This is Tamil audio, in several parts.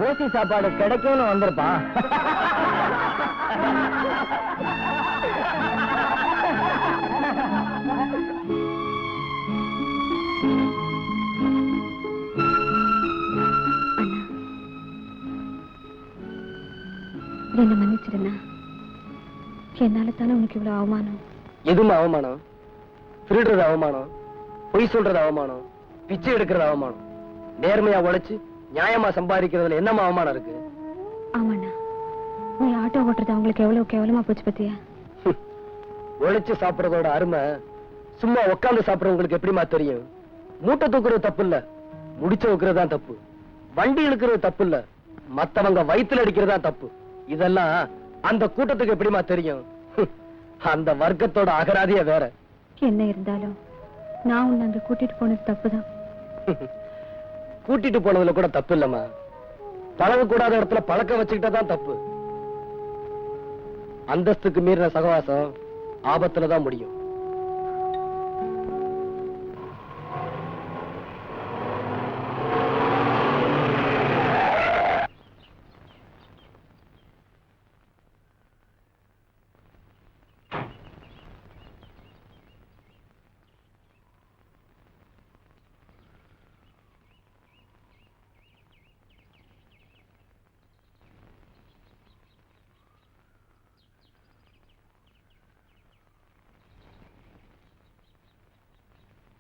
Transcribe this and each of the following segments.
ஓசி சாப்பாடு கிடைக்கும்னு வந்திருப்பான். என்ன மன்னிச்சிருந்தா, என்னால தானே உனக்கு இவ்வளவு அவமானம். எதுவும் அவமானம்? திருடுறது அவமானம், பொய் சொல்றது அவமானம், பிச்சை எடுக்கிறது அவமானம். நேர்மையா உழைச்சு நியாயமா சம்பாதிக்கிறதுல என்னமா அவமானம் இருக்கு? ஆமாண்ணா, நீ ஆட்டோ ஓட்டுறது அவங்களுக்கு எவ்வளவு கேவலமா போச்சு பத்தியா? உழைச்சு சாப்பிடறதோட அருமை சும்மா உட்கார்ந்து சாப்பிடறவங்களுக்கு எப்படிமா தெரியும்? மூட்டை தூக்குறது தப்பு இல்ல, முடிச்சு வைக்கிறது தான் தப்பு. வண்டி இழுக்கிறது தப்பு இல்ல, மத்தவங்க வயித்துல அடிக்கிறதா தப்பு. இதெல்லாம் அந்த கூட்டத்துக்கு எப்படிமா தெரியும்? அந்த வர்க்கத்தோட அகராதிய வேற. என்ன இருந்தாலும் நான் உன்னை அங்க கூட்டிட்டு போனது தப்புதான். கூட்டிட்டு போனதுல கூட தப்பு இல்லம்மா, பழக கூடாத இடத்துல பழக்கம் வச்சுக்கிட்டதான் தப்பு. அந்தஸ்துக்கு மீறின சகவாசம் ஆபத்துலதான் முடியும்.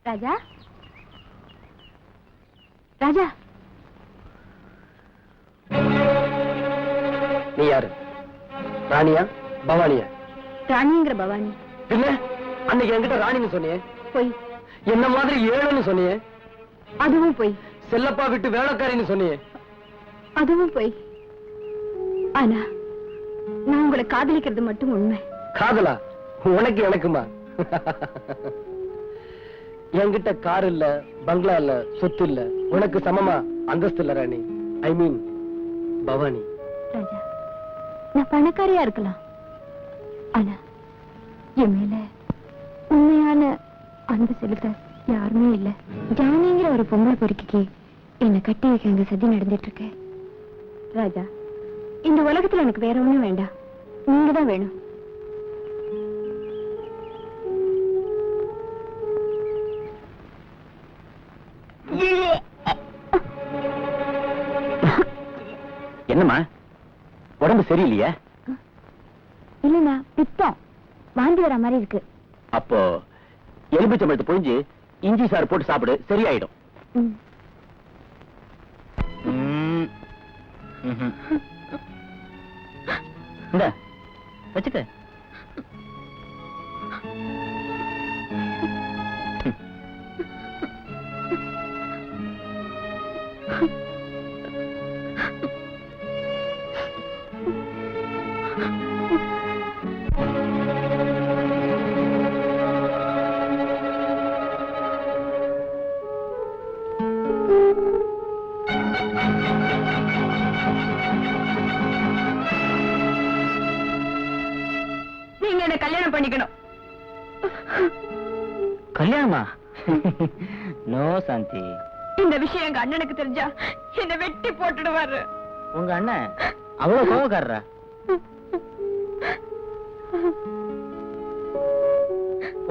ராஜா, ராஜா, நீ யாரு? ராணியா பவானியா? ராணிங்கிற பவானி. பின்ன அன்னைக்கு என்கிட்ட ராணின்னு சொன்னியே, போய். என்ன மாதிரி ஏழுன்னு சொன்னியே, அதுவும் போய். செல்லப்பா விட்டு வேலைக்காரின்னு சொன்னியே, அதுவும் போய். ஆனா நான் உங்களை காதலிக்கிறது மட்டும் உண்மை. காதலா? உனக்கு எனக்குமா? என்கிட்ட கார் இல்ல, பங்களா இல்ல, சொத்து இல்ல, உனக்கு சமமா அந்தஸ்து இல்ல ராணி. ஐ மீன் பவானி. ராஜா, நான் பணக்காரியா இருக்கலாம், ஆனா என் மேல உண்மையான அன்பு செலுத்த யாருமே இல்ல. ஜானிங்கிற ஒரு பொம்பளை பொறுக்கிக்கு என்னை கட்டி வைக்க அங்க சதி நடந்துட்டு இருக்கு. ராஜா, இந்த உலகத்துல எனக்கு வேற ஒண்ணும் வேண்டாம், நீங்க தான் வேணும். என்னம்மா, உடம்பு சரியில்லையா? இல்லண்ணா, பித்தம், வாந்தி வர மாதிரி இருக்கு. அப்போ எலுமிச்சம்பழத்தை புழிஞ்சு இஞ்சி சாறு போட்டு சாப்பிடு, சரியாயிடும். இந்த வச்சுக்க. நீங்க என்ன கல்யாணம் பண்ணிக்கணும். கல்யாணமா? நோ சாந்தி. இந்த விஷயம் எங்க அண்ணனுக்கு தெரிஞ்சா என்ன வெட்டி போட்டுடுவாரு. உங்க அண்ணன் அவ்வளவு கோவக்காரரா?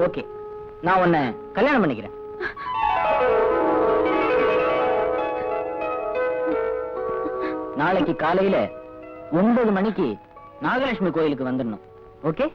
ஓகே, நான் உன்னை கல்யாணம் பண்ணிக்கிறேன். நாளைக்கு காலையில 9 மணிக்கு நாகலட்சுமி கோயிலுக்கு வந்துடணும். ஓகே?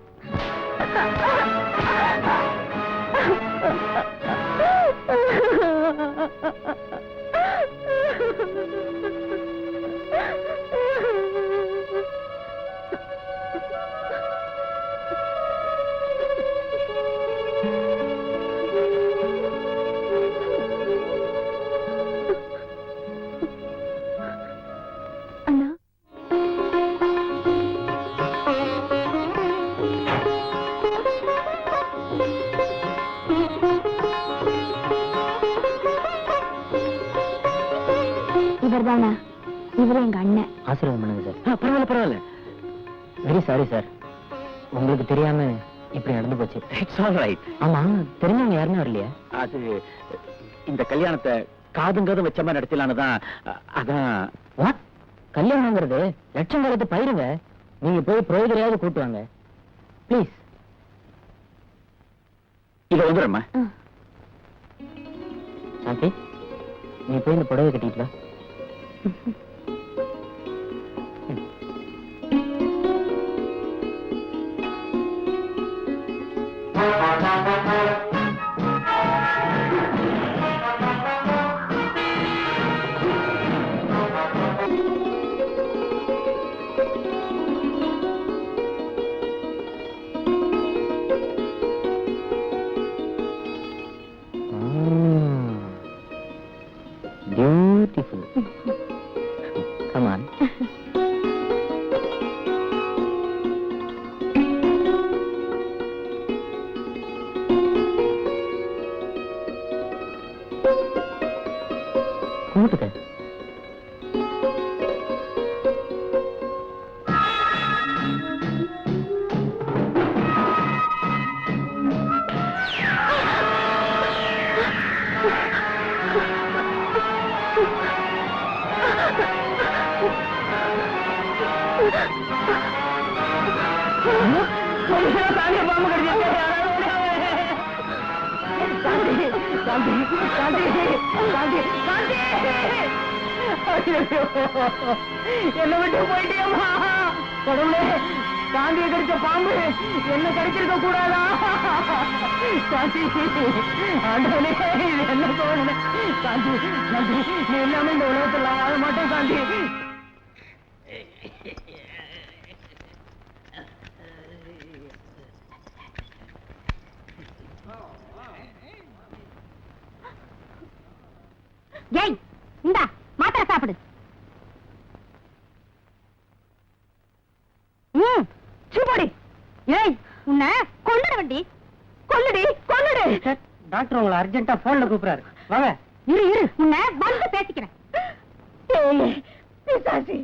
இவர்தானா? இவரு எங்க அண்ணன். ஆசீர்வாதம் பண்ணுங்க சார். பரவாயில்ல பரவாயில்ல. வெரி சாரி சார், உங்களுக்கு தெரியாம இப்படி நடந்து போச்சு. It's all right. ஆமா, தெரிஞ்சவங்க யாருன்னு வரலையா? அது இந்த கல்யாணத்தை காதுங்காதும் வச்ச மாதிரி நடத்தலான்னு தான். அதான். வாட்? கல்யாணங்கிறது லட்சம் காலத்து பயிருங்க. நீங்க போய் புரோகிதரையாவது கூட்டுவாங்க ப்ளீஸ். இத வந்துடுறேம்மா. சாந்தி, நீ போய் இந்த புடவை கட்டிட்டு வா. Beautiful. Come on. கூட்டுக்க. என்ன விட்டு போயிட்டியம்மா. கடவுளே, காந்தியை கடிச்ச பாம்பு என்ன கடிச்சிருக்க கூடாதா? காந்தி, ஆண்டவனே, இது என்ன சோதனை? காந்தி, காந்தி, நீ இல்லாம இந்த உலகத்துல வாழ மாட்டேன் காந்தி. ஏய், இந்தா மாத்திரை சாப்பிடு. சூப்படி. ஏய், உன்னை கொல்லுட வண்டி. கொல்லுடி, கொல்லுடு. டாக்டர் உங்களை அர்ஜென்ட்டா போன்ல கூப்பிடுறாரு. வாங்க. இரு இரு, உன்னை வந்து பேசிக்கிறேன். ஏய், பிசாசு.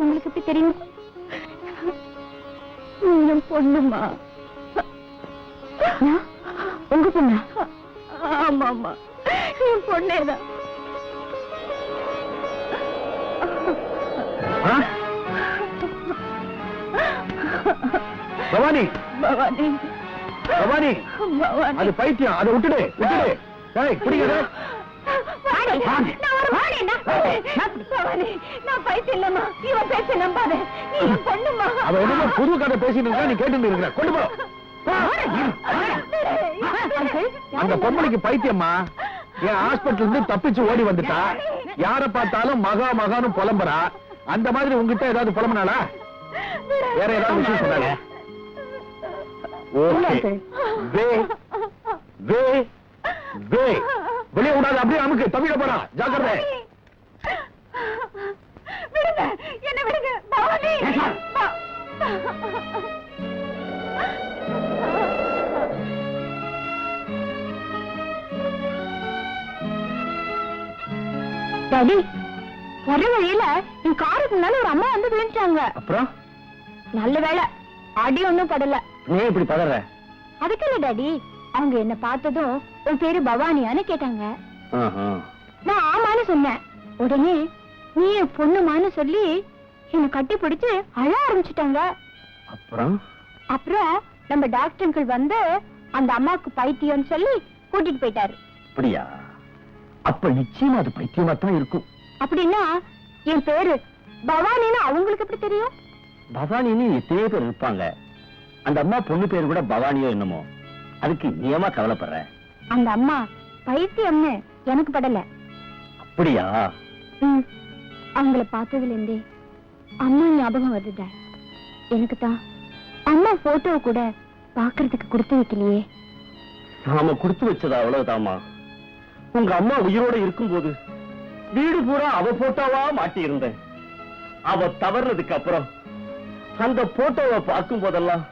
உங்களுக்கு எப்படி தெரியும்? என் பொண்ணுமா. உங்க பொண்ணா? ஆமா ஆமா, என் பொண்ணேதான். பவானி, பவானி, பவானி, அது பைத்தியம். அதை விட்டுடு, விட்டுடு. ஏய், பிடிக்காத. புது கதை பேசிட்டு இருக்கா, நீ கேட்டு இருக்கிற. கொண்டு போ. அந்த பொம்மனுக்கு பைத்தியம்மா. என் ஹாஸ்பிட்டல் இருந்து தப்பிச்சு ஓடி வந்துட்டா. யார பார்த்தாலும் மகா மகான்னு புலம்புறா. அந்த மாதிரி உங்ககிட்ட ஏதாவது புலம்புனாளா? வேற ஏதாவது விஷயம் சொன்னாங்க? வெளியே விடாது, அப்படியே அமுக்கு. தவிர போறா, ஜாக்கிரதை. விடுங்க, என்ன விடுங்க. பவானி, டாடி, வர வழியில என் காருக்கு முன்னால ஒரு அம்மா வந்து விழுந்துட்டாங்க. அப்புறம் நல்ல வேளை, அடி ஒண்ணும் படல. நீ இப்படி பதற? அதுக்கு இல்ல டாடி, அவங்க என்ன பார்த்ததும் உன் பேரு பவானியான்னு கேட்டாங்க. நான் ஆமான்னு சொன்னேன். உடனே நீ என் பொண்ணுமான்னு சொல்லி என்ன கட்டி பிடிச்சு அழ ஆரம்பிச்சுட்டாங்க. அப்புறம் அப்புறம் நம்ம டாக்டர்கள் வந்து அந்த அம்மாவுக்கு பைத்தியம்னு சொல்லி கூட்டிட்டு போயிட்டாரு. அப்படியா? அப்ப நிச்சயமா அது பைத்தியமா தான் இருக்கும். அப்படின்னா என் பேரு பவானின்னு அவங்களுக்கு எப்படி தெரியும்? பவானின்னு எத்தனையோ பேர் இருப்பாங்க. அந்த அம்மா பொண்ணு பேரு கூட பவானியோ என்னமோ. அதுக்கு நியமா கவலைப்படுற. அந்த அம்மா பைத்தியம்னு எனக்கு படல. அப்படியா? அவங்கள பார்த்ததுல இருந்தே அம்மா ஞாபகம் வருது டாட். எனக்கு தான் அம்மா போட்டோவை கூட பாக்குறதுக்கு கொடுத்து வைக்கலையே. நாம கொடுத்து வச்சது அவ்வளவுதாமா. உங்க அம்மா உயிரோட இருக்கும்போது வீடு பூரா அவ போட்டோவா மாட்டி இருந்தேன். அவ தவறுனதுக்கு அப்புறம் அந்த போட்டோவை பார்க்கும் போதெல்லாம்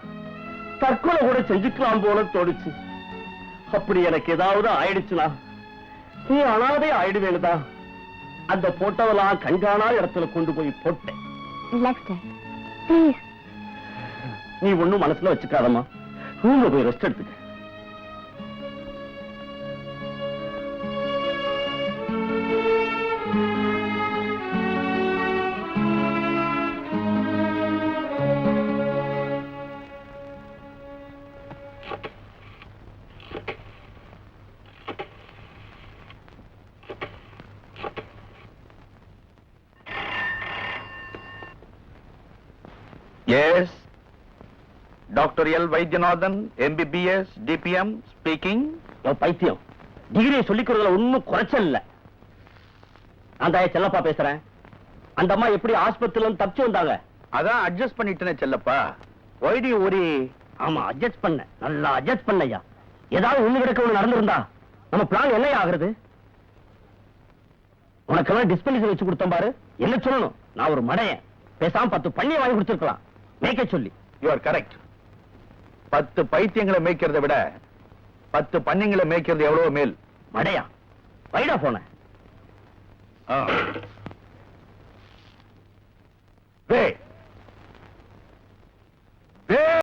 தற்கொலை கூட செஞ்சுக்கலாம் போல தோணுச்சு. அப்படி எனக்கு ஏதாவது ஆயிடுச்சுனா நீ அனாதை ஆயிடுவேனுதான் அந்த போட்டோவெல்லாம் கண்காணாத இடத்துல கொண்டு போய் போட்டேன். Relax dot, please. நீ ஒண்ணும் மனசுல வச்சுக்காதம்மா. ரூம்ல போய் ரெஸ்ட் எடுத்துக்க. Yes, Dr. L. Vaidyanathan, MBBS, DPM, speaking. பைத்தியம், டிகிரியை சொல்லிக்கிறதுல ஒன்னும் குறைச்சல் இல்ல. அந்த செல்லப்பா பேசுறேன். அந்த அம்மா எப்படி ஆஸ்பத்திரியில தப்பிச்சு வந்தாங்க? அதான் அட்ஜஸ்ட் பண்ணிட்டேனே Chellappa. Why do you worry? ஆமா, அட்ஜஸ்ட் பண்ண, நல்லா அட்ஜஸ்ட் பண்ணையா. ஏதாவது ஒண்ணு கிடக்க ஒண்ணு நடந்திருந்தா நம்ம பிளான் என்ன ஆகுறது? உனக்கெல்லாம் டிஸ்பென்சரி வச்சு கொடுத்தோம் பாரு. என்ன சொல்லணும்? நான் ஒரு மடையன். பேசாம 10 பண்ணியை வாங்கி கொடுத்துருக்கலாம் மேய்க்க சொல்லி. You are correct. 10 பைத்தியங்களை மேய்க்கிறதை விட 10 பன்னிங்களை மேய்க்கிறது எவ்வளவு மேல். மடையா, வைடா போன. Hey,